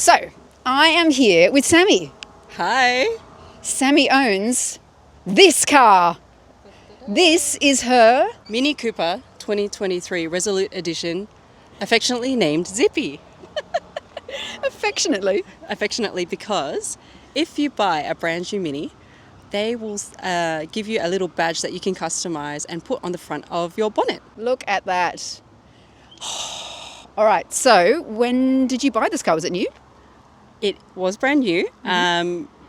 So, I am here with Sammy. Hi. Sammy owns this car. This is her... Mini Cooper 2023 Resolute Edition, affectionately named Zippy. Affectionately. Affectionately because if you buy a brand new Mini, they will give you a little badge that you can customise and put on the front of your bonnet. Look at that. All right, so when did you buy this car? Was it new? It was brand new.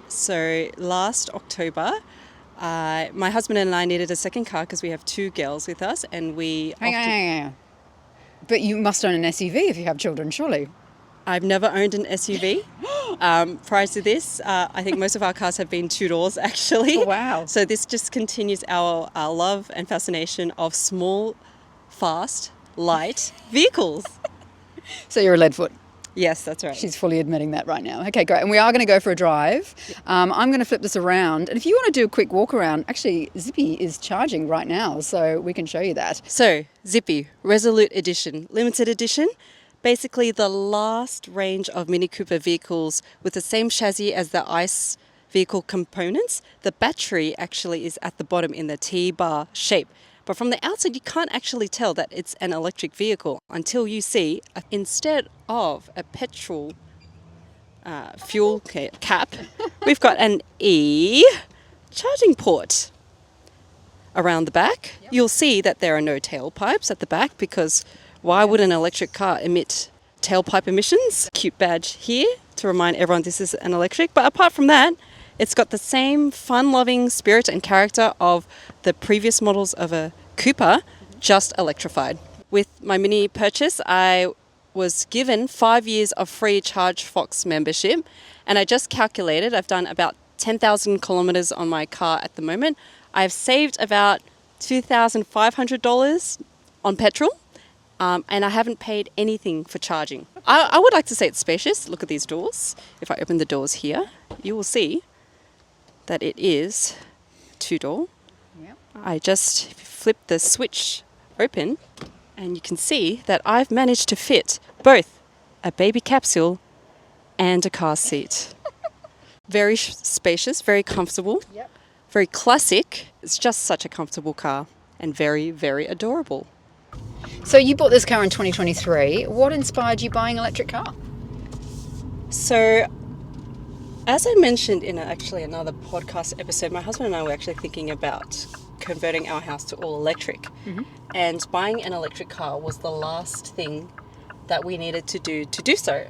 So last October, my husband and I needed a second car because we have two girls with us, and we... Hang on. But you must own an SUV if you have children, surely. I've never owned an SUV. Prior to this, I think most of our cars have been two doors, actually. Oh, wow. So this just continues our love and fascination of small, fast, light vehicles. So you're a leadfoot. Yes, that's right. She's fully admitting that right now. Okay, great. And we are going to go for a drive. I'm going to flip this around. And if you want to do a quick walk around, actually, Zippy is charging right now, so we can show you that. So, Zippy, Resolute Edition, limited edition. Basically the last range of Mini Cooper vehicles with the same chassis as the ICE vehicle components. The battery actually is at the bottom in the T-bar shape. But from the outside, you can't actually tell that it's an electric vehicle until you see, instead of a petrol fuel cap, we've got an E charging port around the back. Yep. You'll see that there are no tailpipes at the back because why would an electric car emit tailpipe emissions? Cute badge here to remind everyone this is an electric. But apart from that, it's got the same fun-loving spirit and character of the previous models of a Cooper, just electrified. With my Mini purchase, I was given 5 years of free ChargeFox membership, and I just calculated I've done about 10,000 kilometres on my car at the moment. I've saved about $2,500 on petrol. And I haven't paid anything for charging. I would like to say it's spacious. Look at these doors. If I open the doors here, you will see that it is two-door. Yep. I just flip the switch open and you can see that I've managed to fit both a baby capsule and a car seat. Very spacious, very comfortable, yep. Very classic. It's just such a comfortable car and very, very adorable. So you bought this car in 2023. What inspired you buying an electric car? So, as I mentioned in actually another podcast episode, my husband and I were actually thinking about converting our house to all electric. Mm-hmm. And buying an electric car was the last thing that we needed to do so.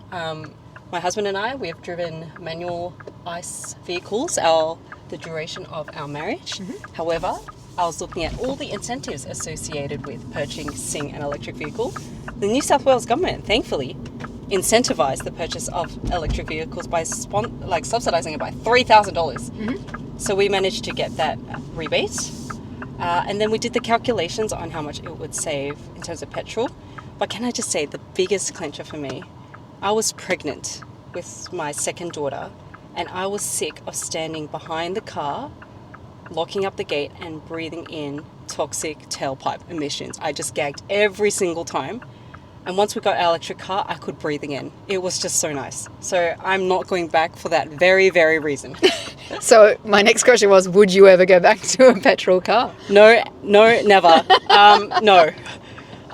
My husband and I, we have driven manual ICE vehicles the duration of our marriage. Mm-hmm. However, I was looking at all the incentives associated with purchasing an electric vehicle. The New South Wales government, thankfully, incentivised the purchase of electric vehicles by subsidising it by $3,000. Mm-hmm. So we managed to get that rebate. And then we did the calculations on how much it would save in terms of petrol. But can I just say, the biggest clincher for me, I was pregnant with my second daughter, and I was sick of standing behind the car, locking up the gate and breathing in toxic tailpipe emissions. I just gagged every single time. And once we got our electric car, I could breathe again. It was just so nice. So I'm not going back for that very, very reason. So my next question was, would you ever go back to a petrol car? No, never. No.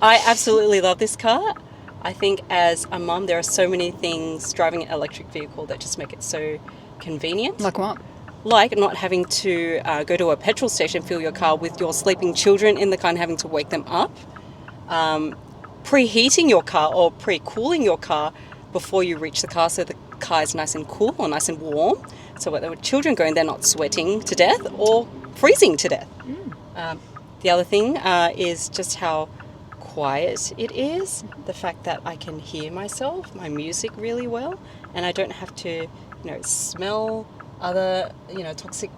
I absolutely love this car. I think as a mum, there are so many things driving an electric vehicle that just make it so convenient. Like what? Like not having to go to a petrol station, fill your car with your sleeping children in the car and having to wake them up. Preheating your car or pre-cooling your car before you reach the car so the car is nice and cool or nice and warm. So when the children go in, they're not sweating to death or freezing to death. Mm. The other thing is just how quiet it is. The fact that I can hear myself, my music really well, and I don't have to, smell other, toxic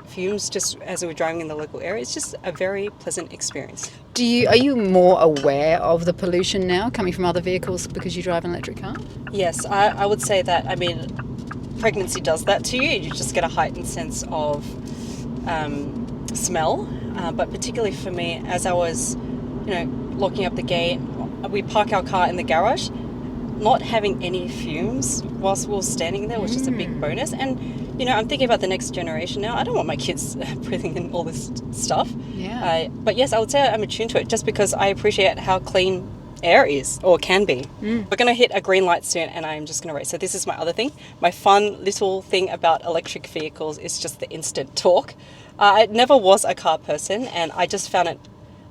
fumes just as we were driving in the local area. It's just a very pleasant experience. Are you more aware of the pollution now coming from other vehicles because you drive an electric car? Yes, I would say that. I mean, pregnancy does that to you. You just get a heightened sense of smell. But particularly for me, as I was, locking up the gate, we park our car in the garage. not having any fumes whilst we were standing there was just a big bonus. And, you know, I'm thinking about the next generation now. I don't want my kids breathing in all this stuff. Yeah. But yes, I would say I'm attuned to it just because I appreciate how clean air is, or can be. We're going to hit a green light soon and I'm just going to race. So this is my other thing. My fun little thing about electric vehicles is just the instant torque. I never was a car person, and I just found it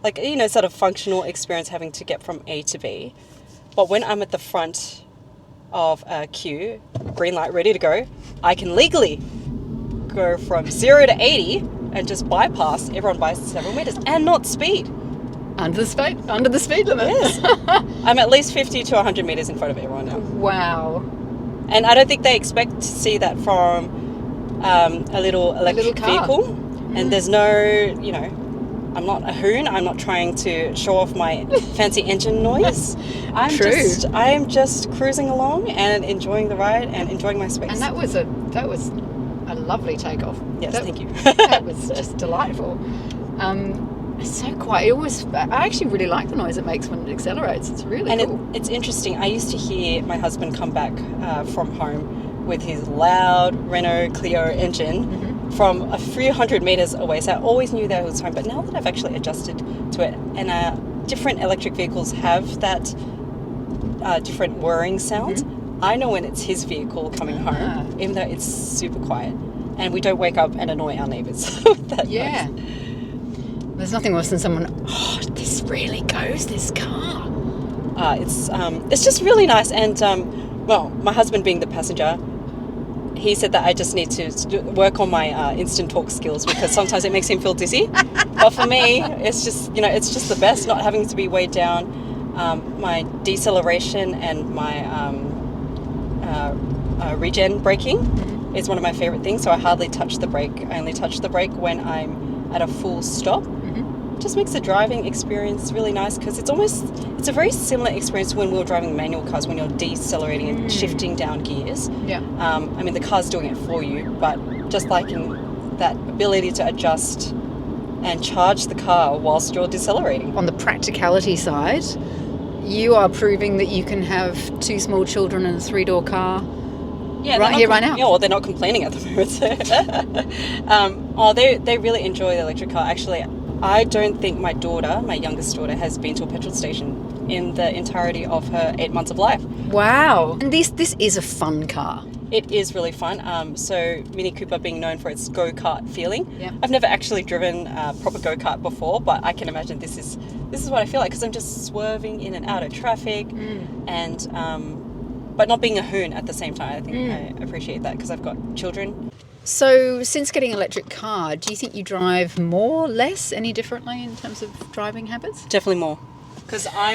like, you know, sort of functional experience having to get from A to B. But when I'm at the front of a queue, green light, ready to go, I can legally go from 0 to 80 and just bypass everyone by several meters and not speed. Under the speed limit. Yes. I'm at least 50 to 100 meters in front of everyone now. Wow. And I don't think they expect to see that from a little electric vehicle. And there's no, you know, I'm not a hoon. I'm not trying to show off my fancy engine noise. I'm just cruising along and enjoying the ride and enjoying my space. And that was a lovely takeoff. Yes, thank you. That was just delightful. It's so quiet. I actually really like the noise it makes when it accelerates. It's really cool. And it's interesting. I used to hear my husband come back from home with his loud Renault Clio engine from a few hundred meters away. So I always knew that was home. But now that I've actually adjusted to it, and different electric vehicles have that different whirring sound, I know when it's his vehicle coming home, even though it's super quiet. And we don't wake up and annoy our neighbours with that noise. There's nothing worse than someone, this really goes, this car. It's just really nice. And, well, my husband being the passenger, he said that I just need to work on my instant torque skills because sometimes it makes him feel dizzy. But for me, it's just, you know, it's just the best, not having to be weighed down. My deceleration and my regen braking is one of my favourite things. So I hardly touch the brake. I only touch the brake when I'm at a full stop. Just makes the driving experience really nice because it's a very similar experience to when we were driving manual cars, when you're decelerating and shifting down gears. I mean, the car's doing it for you, but just liking that ability to adjust and charge the car whilst you're decelerating. On the practicality side, you are proving that you can have 2 small children in a 3-door car right here, right now. Yeah, well, they're not complaining at the moment. They really enjoy the electric car. Actually, I don't think my youngest daughter, has been to a petrol station in the entirety of her 8 months of life. Wow. And this is a fun car. It is really fun. So Mini Cooper being known for its Go-Kart feeling. I've never actually driven a proper Go-Kart before, but I can imagine this is what I feel like because I'm just swerving in and out of traffic and but not being a hoon at the same time. I think I appreciate that because I've got children. So since getting an electric car, do you think you drive more, less, any differently in terms of driving habits? Definitely more. Because I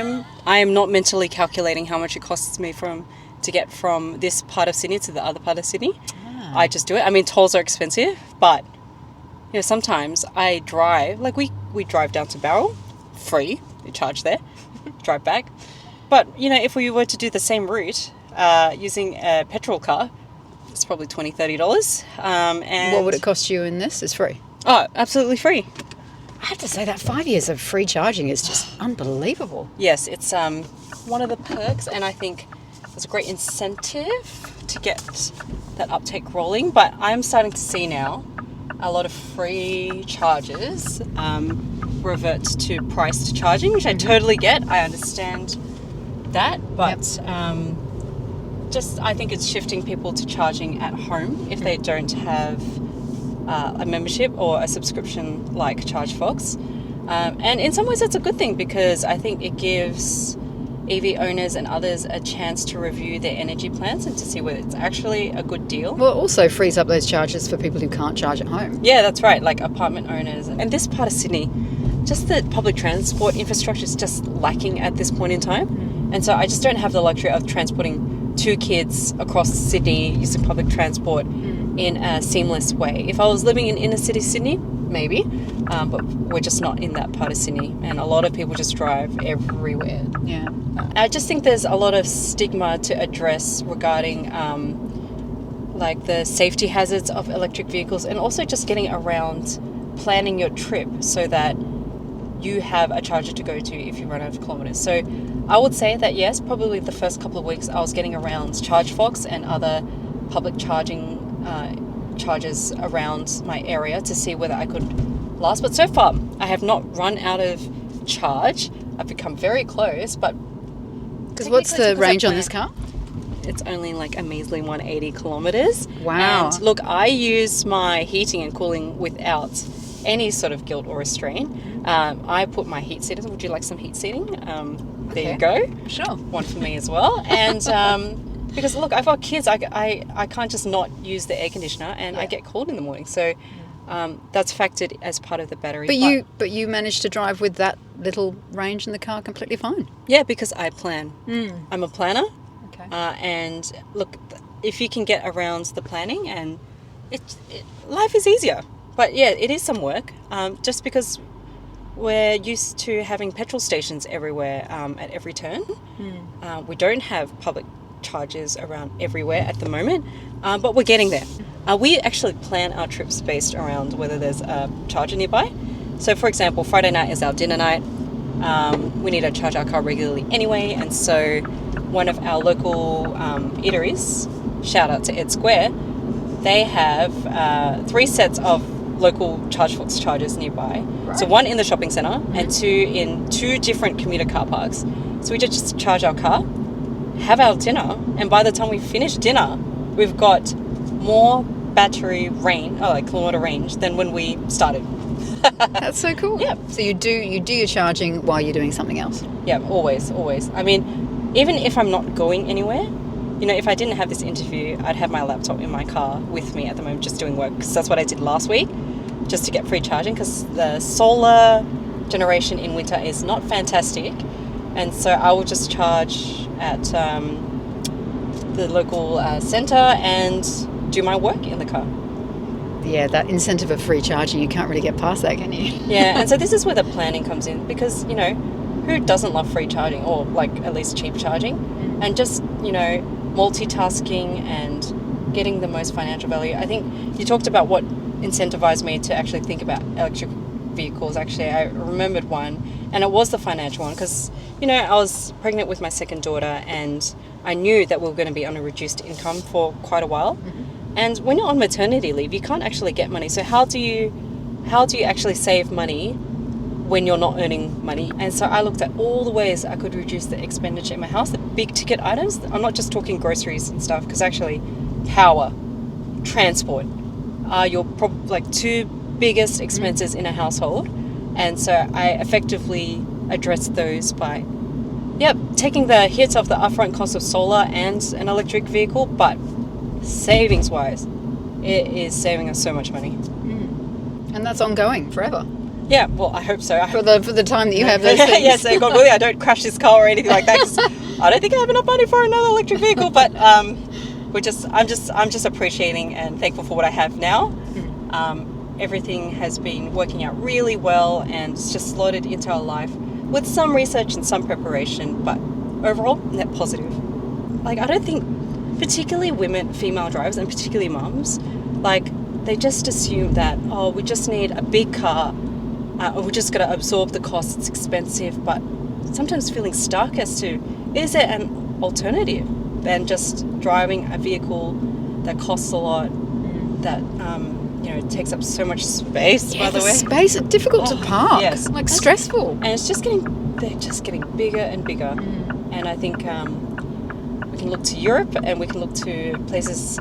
am not mentally calculating how much it costs me to get from this part of Sydney to the other part of Sydney. I just do it. I mean, tolls are expensive, but you know, sometimes I drive, like we drive down to Bowral, free, we charge there, drive back. But, you know, if we were to do the same route using a petrol car, it's probably $20, $30. And what would it cost you in this? It's free. Oh, absolutely free. I have to say that 5 years of free charging is just unbelievable. Yes, it's one of the perks, and I think there's a great incentive to get that uptake rolling. But I'm starting to see now a lot of free charges revert to priced charging, which I totally get. I understand that, but I think it's shifting people to charging at home if they don't have a membership or a subscription like ChargeFox. And in some ways that's a good thing because I think it gives EV owners and others a chance to review their energy plans and to see whether it's actually a good deal. Well, it also frees up those charges for people who can't charge at home. Yeah, that's right, like apartment owners. And this part of Sydney, just the public transport infrastructure is just lacking at this point in time. And so I just don't have the luxury of transporting 2 kids across Sydney using public transport in a seamless way. If I was living in inner city Sydney, maybe, but we're just not in that part of Sydney, and a lot of people just drive everywhere. Yeah. I just think there's a lot of stigma to address regarding like the safety hazards of electric vehicles, and also just getting around planning your trip so that you have a charger to go to if you run out of kilometers. So I would say that yes, probably the first couple of weeks I was getting around ChargeFox and other public charging chargers around my area to see whether I could last. But so far, I have not run out of charge. I've become very close, but Because what's the range on this car? It's only like a measly 180 kilometers. Wow. And look, I use my heating and cooling without any sort of guilt or restraint. I put my heat seaters. Would you like some heat seating? There you go. Sure. One for me as well. And because look, I've got kids. I can't just not use the air conditioner, and I get cold in the morning. So that's factored as part of the battery. But you managed to drive with that little range in the car completely fine. Yeah, because I plan. I'm a planner. Okay. And look, if you can get around the planning, and life is easier. But yeah, it is some work. Just because we're used to having petrol stations everywhere at every turn. We don't have public chargers around everywhere at the moment, but we're getting there. We actually plan our trips based around whether there's a charger nearby. So for example, Friday night is our dinner night. We need to charge our car regularly anyway, and so one of our local eateries, shout out to Ed Square, they have 3 sets of local ChargeFox chargers nearby. Right. So 1 in the shopping centre and 2 in 2 different commuter car parks. So we just charge our car, have our dinner, and by the time we finish dinner, we've got more battery range, kilometre range, than when we started. That's so cool. Yeah. So you do your charging while you're doing something else. Yeah, always. I mean, even if I'm not going anywhere, if I didn't have this interview, I'd have my laptop in my car with me at the moment just doing work, because that's what I did last week, just to get free charging, because the solar generation in winter is not fantastic, and so I will just charge at the local centre and do my work in the car. Yeah, that incentive of free charging, you can't really get past that, can you? Yeah, and so this is where the planning comes in, because, who doesn't love free charging, or at least cheap charging? And just, multitasking and getting the most financial value. I think you talked about what incentivized me to actually think about electric vehicles. Actually, I remembered one, and it was the financial one, because, I was pregnant with my second daughter, and I knew that we were going to be on a reduced income for quite a while. And when you're on maternity leave, you can't actually get money. So how do you actually save money when you're not earning money? And so I looked at all the ways I could reduce the expenditure in my house, the big ticket items. I'm not just talking groceries and stuff, because actually power, transport are your 2 biggest expenses in a household. And so I effectively addressed those by taking the hits of the upfront cost of solar and an electric vehicle, but savings wise, it is saving us so much money. And that's ongoing forever. Yeah, well, I hope so. For the time that you have those things. Yes, God willing, I don't crash this car or anything like that, 'cause I don't think I have enough money for another electric vehicle. But I'm just appreciating and thankful for what I have now. Everything has been working out really well, and it's just slotted into our life with some research and some preparation, but overall, net positive. I don't think, particularly female drivers, and particularly mums, they just assume that, we just need a big car, we're just going to absorb the cost, it's expensive, but sometimes feeling stuck as to, is there an alternative than just driving a vehicle that costs a lot, that takes up so much space, by the way. Space, it's difficult to park. Yes. Stressful. And they're just getting bigger and bigger. And I think we can look to Europe, and we can look to places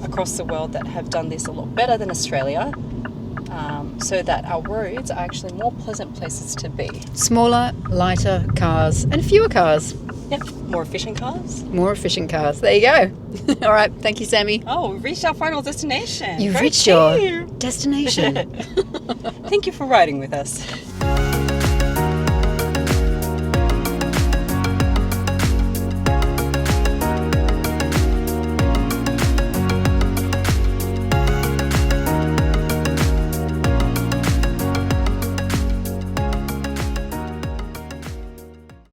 across the world that have done this a lot better than Australia, so that our roads are actually more pleasant places to be. Smaller, lighter cars and fewer cars. Yep, more efficient cars. More efficient cars. There you go. All right, thank you, Sammy. Oh, we've reached our final destination. You've reached your destination. Thank you for riding with us.